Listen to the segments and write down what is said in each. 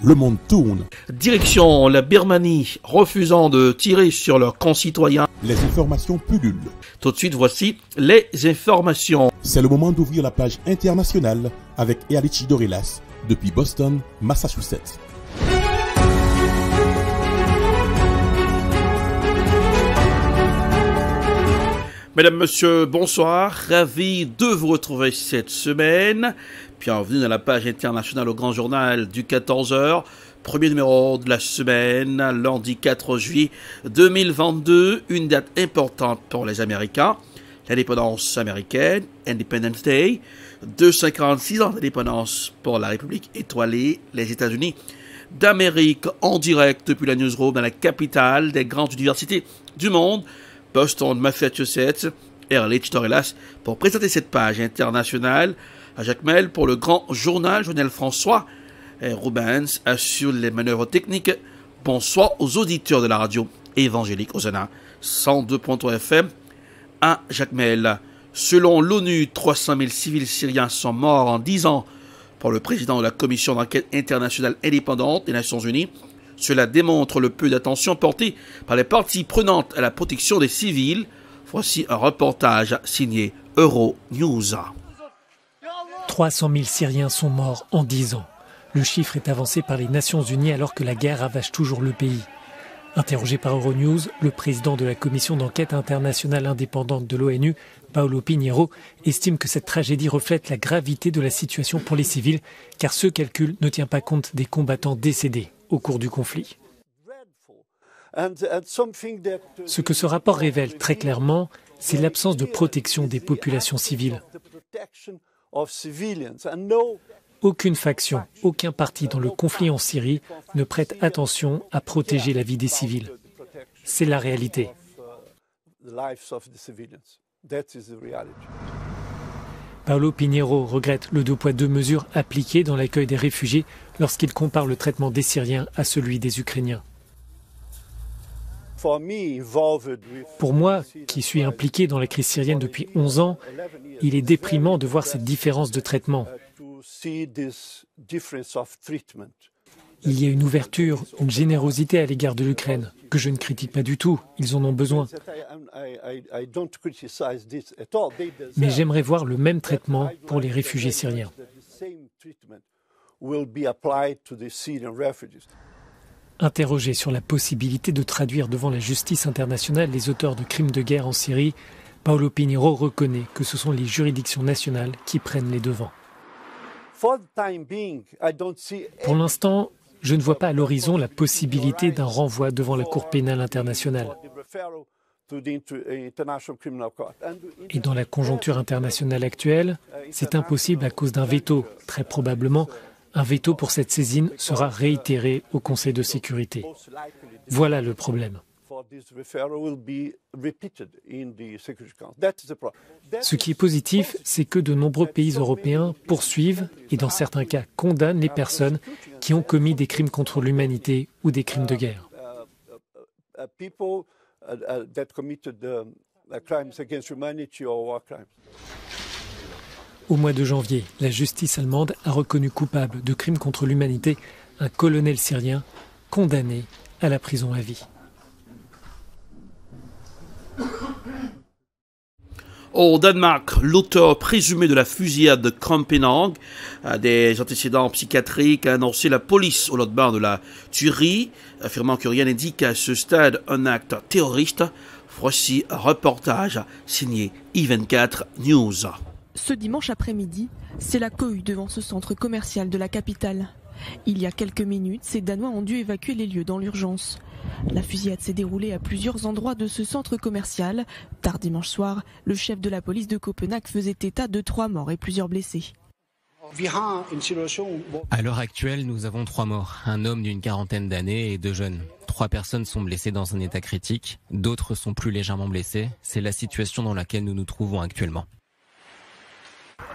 le monde tourne. Direction la Birmanie, refusant de tirer sur leurs concitoyens. Les informations pullulent. Tout de suite, voici les informations. C'est le moment d'ouvrir la page internationale avec Ealichi Dorelas depuis Boston, Massachusetts. Mesdames, Messieurs, bonsoir. Ravi de vous retrouver cette semaine. Bienvenue dans la page internationale au Grand Journal du 14h. Premier numéro de la semaine, lundi 4 juillet 2022. Une date importante pour les Américains. L'indépendance américaine, Independence Day. 246 ans d'indépendance pour la République étoilée, les États-Unis d'Amérique, en direct depuis la newsroom dans la capitale des grandes universités du monde, Boston, Massachusetts. Ealichi Dorelas pour présenter cette page internationale. À Jacques Mel pour le Grand Journal, Journal François Rubens assure les manœuvres techniques. Bonsoir aux auditeurs de la radio évangélique Hosanna 102.3 FM à Jacques Mel. Selon l'ONU, 300 000 civils syriens sont morts en 10 ans pour le président de la Commission d'enquête internationale indépendante des Nations Unies. Cela démontre le peu d'attention portée par les parties prenantes à la protection des civils. Voici un reportage signé Euronews. 300 000 Syriens sont morts en 10 ans. Le chiffre est avancé par les Nations Unies alors que la guerre ravage toujours le pays. Interrogé par Euronews, le président de la Commission d'enquête internationale indépendante de l'ONU, Paolo Pinheiro, estime que cette tragédie reflète la gravité de la situation pour les civils, car ce calcul ne tient pas compte des combattants décédés au cours du conflit. Ce que ce rapport révèle très clairement, c'est l'absence de protection des populations civiles. Aucune faction, aucun parti dans le conflit en Syrie ne prête attention à protéger la vie des civils. C'est la réalité. Paolo Pinheiro regrette le 2 poids 2 mesures appliquées dans l'accueil des réfugiés lorsqu'il compare le traitement des Syriens à celui des Ukrainiens. Pour moi, qui suis impliqué dans la crise syrienne depuis 11 ans, il est déprimant de voir cette différence de traitement. Il y a une ouverture, une générosité à l'égard de l'Ukraine, que je ne critique pas du tout, ils en ont besoin. Mais j'aimerais voir le même traitement pour les réfugiés syriens. Interrogé sur la possibilité de traduire devant la justice internationale les auteurs de crimes de guerre en Syrie, Paolo Pinheiro reconnaît que ce sont les juridictions nationales qui prennent les devants. Pour l'instant, je ne vois pas à l'horizon la possibilité d'un renvoi devant la Cour pénale internationale. Et dans la conjoncture internationale actuelle, c'est impossible à cause d'un veto. Très probablement, un veto pour cette saisine sera réitéré au Conseil de sécurité. Voilà le problème. Ce qui est positif, c'est que de nombreux pays européens poursuivent et dans certains cas condamnent les personnes qui ont commis des crimes contre l'humanité ou des crimes de guerre. Au mois de janvier, la justice allemande a reconnu coupable de crimes contre l'humanité un colonel syrien condamné à la prison à vie. Au Danemark, l'auteur présumé de la fusillade de Krampenang a des antécédents psychiatriques, a annoncé la police au lendemain de la tuerie, affirmant que rien n'indique à ce stade un acte terroriste. Voici un reportage signé I24 News. Ce dimanche après-midi, c'est la cohue devant ce centre commercial de la capitale. Il y a quelques minutes, ces Danois ont dû évacuer les lieux dans l'urgence. La fusillade s'est déroulée à plusieurs endroits de ce centre commercial. Tard dimanche soir, le chef de la police de Copenhague faisait état de 3 morts et plusieurs blessés. À l'heure actuelle, nous avons 3 morts, un homme d'une quarantaine d'années et 2 jeunes. 3 personnes sont blessées dans un état critique, d'autres sont plus légèrement blessées. C'est la situation dans laquelle nous nous trouvons actuellement.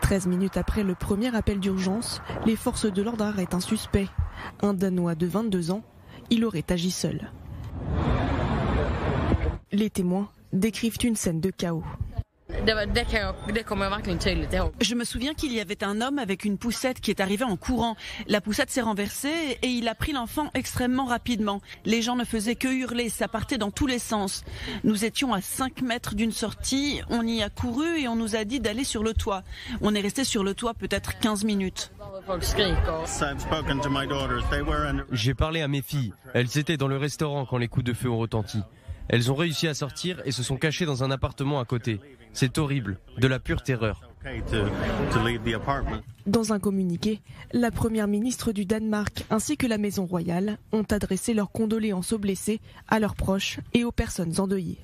13 minutes après le premier appel d'urgence, les forces de l'ordre arrêtent un suspect. Un Danois de 22 ans, il aurait agi seul. Les témoins décrivent une scène de chaos. Je me souviens qu'il y avait un homme avec une poussette qui est arrivé en courant. La poussette s'est renversée et il a pris l'enfant extrêmement rapidement. Les gens ne faisaient que hurler, ça partait dans tous les sens. Nous étions à 5 mètres d'une sortie, on y a couru et on nous a dit d'aller sur le toit. On est resté sur le toit peut-être 15 minutes. J'ai parlé à mes filles. Elles étaient dans le restaurant quand les coups de feu ont retenti. Elles ont réussi à sortir et se sont cachées dans un appartement à côté. C'est horrible, de la pure terreur. Dans un communiqué, la première ministre du Danemark ainsi que la Maison royale ont adressé leurs condoléances aux blessés, à leurs proches et aux personnes endeuillées.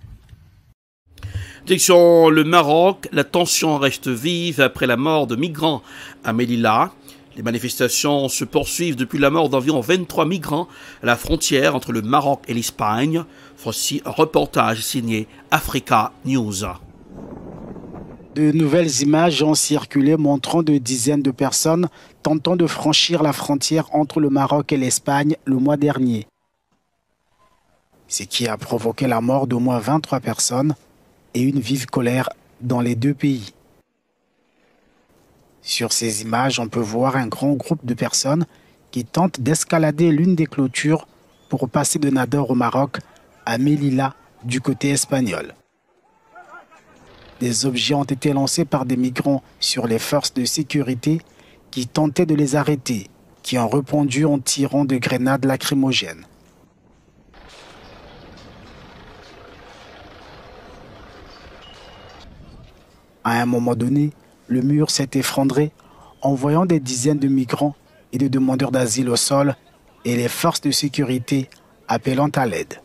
Direction le Maroc, la tension reste vive après la mort de migrants à Melilla. Les manifestations se poursuivent depuis la mort d'environ 23 migrants à la frontière entre le Maroc et l'Espagne. Voici un reportage signé Africa News. De nouvelles images ont circulé montrant de dizaines de personnes tentant de franchir la frontière entre le Maroc et l'Espagne le mois dernier. Ce qui a provoqué la mort d'au moins 23 personnes et une vive colère dans les deux pays. Sur ces images, on peut voir un grand groupe de personnes qui tentent d'escalader l'une des clôtures pour passer de Nador au Maroc à Melilla du côté espagnol. Des objets ont été lancés par des migrants sur les forces de sécurité qui tentaient de les arrêter, qui ont répondu en tirant de grenades lacrymogènes. À un moment donné, le mur s'est effondré, envoyant des dizaines de migrants et de demandeurs d'asile au sol et les forces de sécurité appelant à l'aide.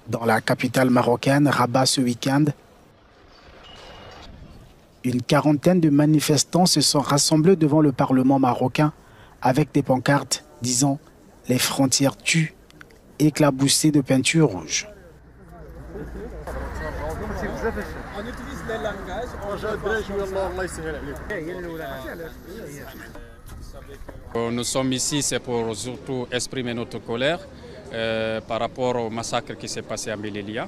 Dans la capitale marocaine, Rabat, ce week-end, une quarantaine de manifestants se sont rassemblés devant le Parlement marocain avec des pancartes disant « Les frontières tuent » éclaboussées de peinture rouge. Nous sommes ici, c'est pour surtout exprimer notre colère par rapport au massacre qui s'est passé à Melilla.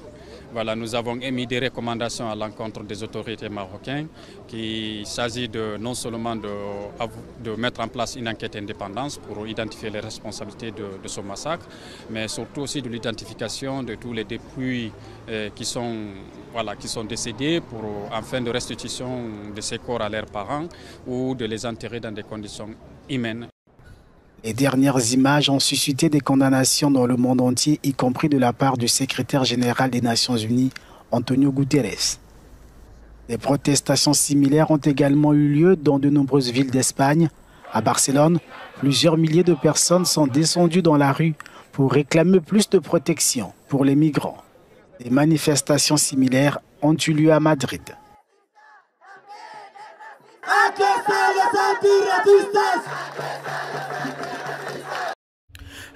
Voilà, nous avons émis des recommandations à l'encontre des autorités marocaines qu'il s'agit non seulement de mettre en place une enquête indépendante pour identifier les responsabilités de ce massacre, mais surtout aussi de l'identification de tous les dépouilles qui sont décédés en fin de restitution de ces corps à leurs parents ou de les enterrer dans des conditions humaines. Les dernières images ont suscité des condamnations dans le monde entier, y compris de la part du secrétaire général des Nations Unies, Antonio Guterres. Des protestations similaires ont également eu lieu dans de nombreuses villes d'Espagne. À Barcelone, plusieurs milliers de personnes sont descendues dans la rue pour réclamer plus de protection pour les migrants. Des manifestations similaires ont eu lieu à Madrid.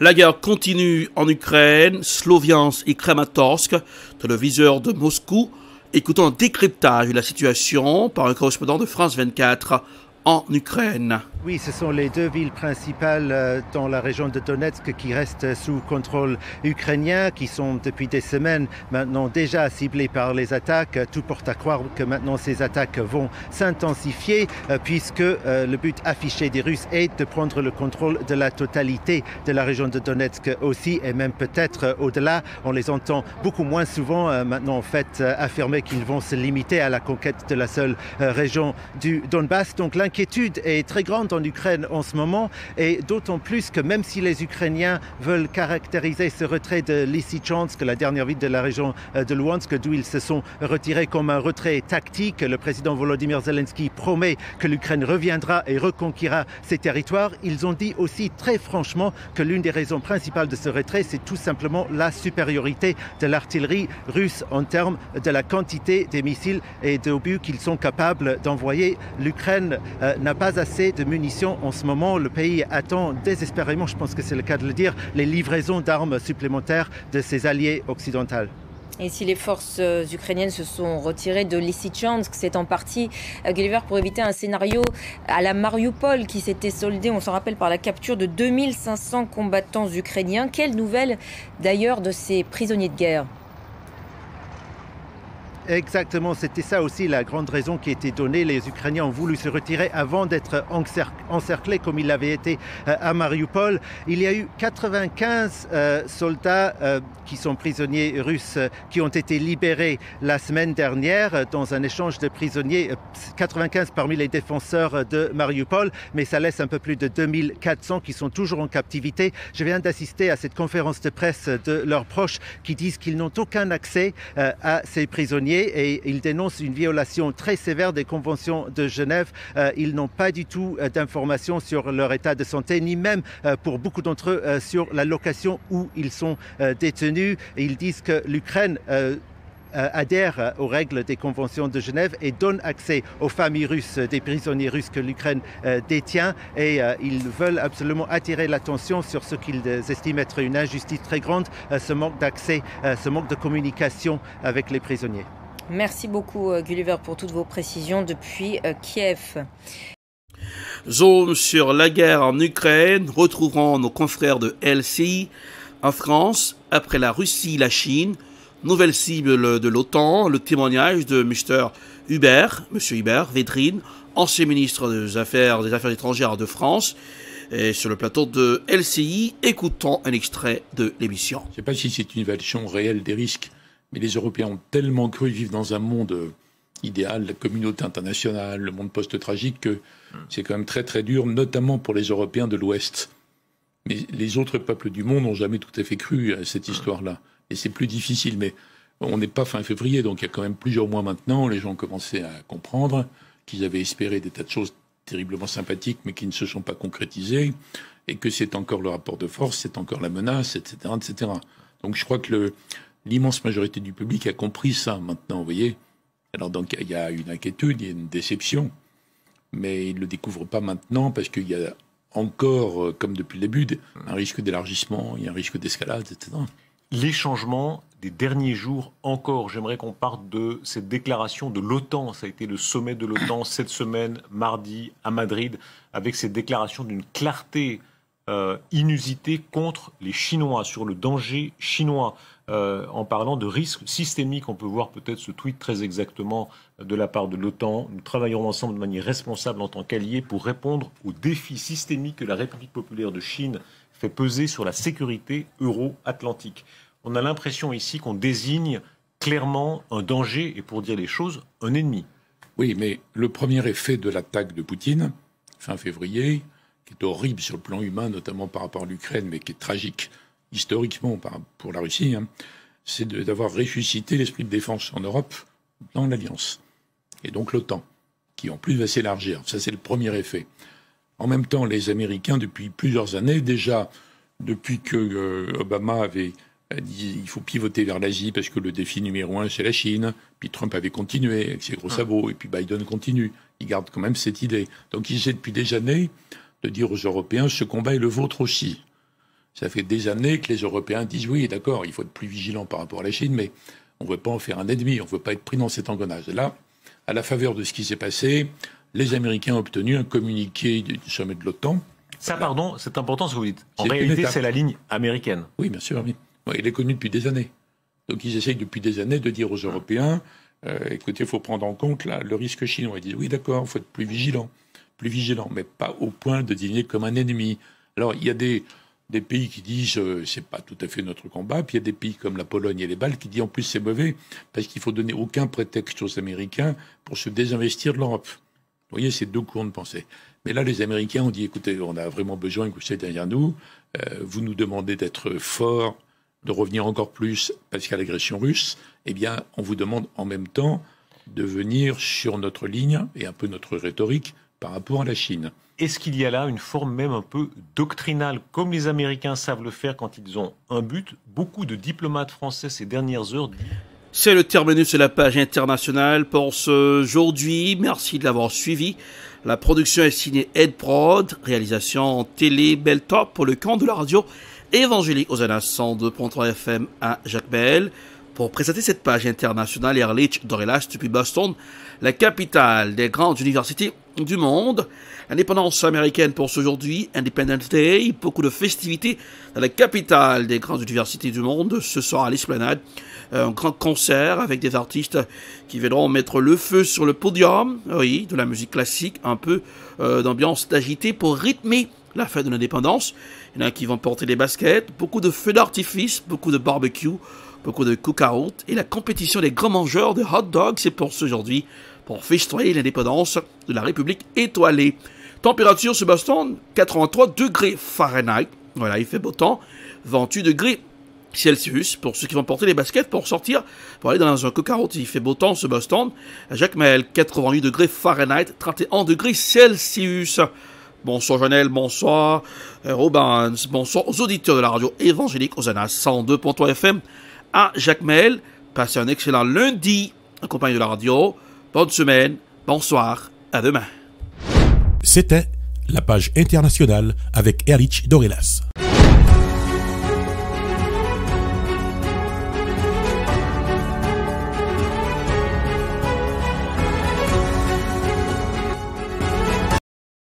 La guerre continue en Ukraine, Sloviansk et Kramatorsk, téléviseur de Moscou. Écoutons un décryptage de la situation par un correspondant de France 24 en Ukraine. Oui, ce sont les deux villes principales dans la région de Donetsk qui restent sous contrôle ukrainien, qui sont depuis des semaines maintenant déjà ciblées par les attaques. Tout porte à croire que maintenant ces attaques vont s'intensifier puisque le but affiché des Russes est de prendre le contrôle de la totalité de la région de Donetsk aussi et même peut-être au-delà. On les entend beaucoup moins souvent maintenant en fait affirmer qu'ils vont se limiter à la conquête de la seule région du Donbass. Donc l'inquiétude est très grande en Ukraine en ce moment et d'autant plus que même si les Ukrainiens veulent caractériser ce retrait de Lysychansk, la dernière ville de la région de Luhansk, d'où ils se sont retirés comme un retrait tactique, le président Volodymyr Zelensky promet que l'Ukraine reviendra et reconquérira ses territoires. Ils ont dit aussi très franchement que l'une des raisons principales de ce retrait, c'est tout simplement la supériorité de l'artillerie russe en termes de la quantité des missiles et d'obus qu'ils sont capables d'envoyer. L'Ukraine n'a pas assez de munitions en ce moment. Le pays attend désespérément, je pense que c'est le cas de le dire, les livraisons d'armes supplémentaires de ses alliés occidentaux. Et si les forces ukrainiennes se sont retirées de Lysychansk, c'est en partie, Gulliver, pour éviter un scénario à la Mariupol qui s'était soldé, on s'en rappelle, par la capture de 2500 combattants ukrainiens. Quelle nouvelle d'ailleurs de ces prisonniers de guerre ? Exactement, c'était ça aussi la grande raison qui était donnée. Les Ukrainiens ont voulu se retirer avant d'être encerclés comme ils l'avaient été à Mariupol. Il y a eu 95 soldats qui sont prisonniers russes qui ont été libérés la semaine dernière dans un échange de prisonniers, 95 parmi les défenseurs de Mariupol, mais ça laisse un peu plus de 2400 qui sont toujours en captivité. Je viens d'assister à cette conférence de presse de leurs proches qui disent qu'ils n'ont aucun accès à ces prisonniers et ils dénoncent une violation très sévère des conventions de Genève. Ils n'ont pas du tout d'informations sur leur état de santé, ni même pour beaucoup d'entre eux sur la location où ils sont détenus. Et ils disent que l'Ukraine adhère aux règles des conventions de Genève et donne accès aux familles russes des prisonniers russes que l'Ukraine détient. Et ils veulent absolument attirer l'attention sur ce qu'ils estiment être une injustice très grande, ce manque d'accès, ce manque de communication avec les prisonniers. Merci beaucoup Gulliver pour toutes vos précisions depuis Kiev. Zone sur la guerre en Ukraine, retrouverons nos confrères de LCI en France, après la Russie, la Chine, nouvelle cible de l'OTAN, le témoignage de Monsieur Hubert Védrine, ancien ministre des Affaires étrangères de France, et sur le plateau de LCI, écoutons un extrait de l'émission. Je ne sais pas si c'est une évaluation réelle des risques, mais les Européens ont tellement cru vivre dans un monde idéal, la communauté internationale, le monde post-tragique, que c'est quand même très très dur, notamment pour les Européens de l'Ouest. Mais les autres peuples du monde n'ont jamais tout à fait cru à cette histoire-là. Et c'est plus difficile, mais on n'est pas fin février, donc il y a quand même plusieurs mois maintenant, les gens commençaient à comprendre qu'ils avaient espéré des tas de choses terriblement sympathiques, mais qui ne se sont pas concrétisées, et que c'est encore le rapport de force, c'est encore la menace, etc., etc. Donc je crois que l'immense majorité du public a compris ça maintenant, vous voyez. Alors donc il y a une inquiétude, il y a une déception, mais ils ne le découvrent pas maintenant parce qu'il y a encore, comme depuis le début, un risque d'élargissement, il y a un risque d'escalade, etc. Les changements des derniers jours encore, j'aimerais qu'on parte de cette déclaration de l'OTAN. Ça a été le sommet de l'OTAN cette semaine, mardi, à Madrid, avec cette déclaration d'une clarté inusitée contre les Chinois, sur le danger chinois, en parlant de risques systémiques. On peut voir peut-être ce tweet très exactement de la part de l'OTAN. Nous travaillerons ensemble de manière responsable en tant qu'alliés pour répondre aux défis systémiques que la République populaire de Chine fait peser sur la sécurité euro-atlantique. On a l'impression ici qu'on désigne clairement un danger et, pour dire les choses, un ennemi. Oui, mais le premier effet de l'attaque de Poutine, fin février, qui est horrible sur le plan humain, notamment par rapport à l'Ukraine, mais qui est tragique historiquement pour la Russie, c'est d'avoir ressuscité l'esprit de défense en Europe dans l'Alliance. Et donc l'OTAN, qui en plus va s'élargir. Ça, c'est le premier effet. En même temps, les Américains, depuis plusieurs années, déjà depuis que Obama avait dit il faut pivoter vers l'Asie parce que le défi numéro 1, c'est la Chine, puis Trump avait continué avec ses gros sabots, et puis Biden continue. Il garde quand même cette idée. Donc il essaie depuis des années de dire aux Européens, ce combat est le vôtre aussi. Ça fait des années que les Européens disent oui, d'accord, il faut être plus vigilant par rapport à la Chine, mais on ne veut pas en faire un ennemi, on ne veut pas être pris dans cet engrenage. Et là, à la faveur de ce qui s'est passé, les Américains ont obtenu un communiqué du sommet de l'OTAN. Ça, pardon, c'est important ce que vous dites. En réalité, c'est la ligne américaine. Oui, bien sûr. Oui. Il est connu depuis des années. Donc ils essayent depuis des années de dire aux Européens, écoutez, il faut prendre en compte là, le risque chinois. Ils disent oui, d'accord, il faut être plus vigilant, mais pas au point de désigner comme un ennemi. Alors il y a des pays qui disent c'est pas tout à fait notre combat, puis il y a des pays comme la Pologne et les Baltes qui disent en plus c'est mauvais parce qu'il faut donner aucun prétexte aux Américains pour se désinvestir de l'Europe. Vous voyez, c'est deux courants de pensée. Mais là, les Américains ont dit écoutez, on a vraiment besoin que vous soyez derrière nous. Vous nous demandez d'être forts, de revenir encore plus parce qu'il y a l'agression russe. Eh bien, on vous demande en même temps de venir sur notre ligne et un peu notre rhétorique par rapport à la Chine. Est-ce qu'il y a là une forme même un peu doctrinale, comme les Américains savent le faire quand ils ont un but? Beaucoup de diplomates français ces dernières heures disent... C'est le terminus de la page internationale pour ce aujourd'hui. Merci de l'avoir suivi. La production est signée Ed Prod, réalisation télé Beltop pour le camp de la radio évangélique aux 102.3 FM à Jacmel. Pour présenter cette page internationale, Ehrlich Dorelas depuis Boston, la capitale des grandes universités du monde. L'indépendance américaine pour aujourd'hui, Independence Day, beaucoup de festivités dans la capitale des grandes universités du monde. Ce soir à l'Esplanade, un grand concert avec des artistes qui viendront mettre le feu sur le podium. Oui, de la musique classique, un peu d'ambiance d'agité pour rythmer la fête de l'indépendance. Il y en a qui vont porter des baskets, beaucoup de feux d'artifice, beaucoup de barbecue, beaucoup de cookout et la compétition des grands mangeurs de hot dogs, c'est pour aujourd'hui, pour festoyer l'indépendance de la République étoilée. Température sur Boston, 83 degrés Fahrenheit. Voilà, il fait beau temps. 28 degrés Celsius pour ceux qui vont porter les baskets pour sortir, pour aller dans un cookout. Il fait beau temps sur Boston. Jacmel, 88 degrés Fahrenheit, 31 degrés Celsius. Bonsoir Janelle, bonsoir Robans, bonsoir aux auditeurs de la radio évangélique Hosanna 102.3 FM à Jacmel. Passez un excellent lundi en compagnie de la radio. Bonne semaine, bonsoir, à demain. C'était la page internationale avec Ehrlich Dorelas.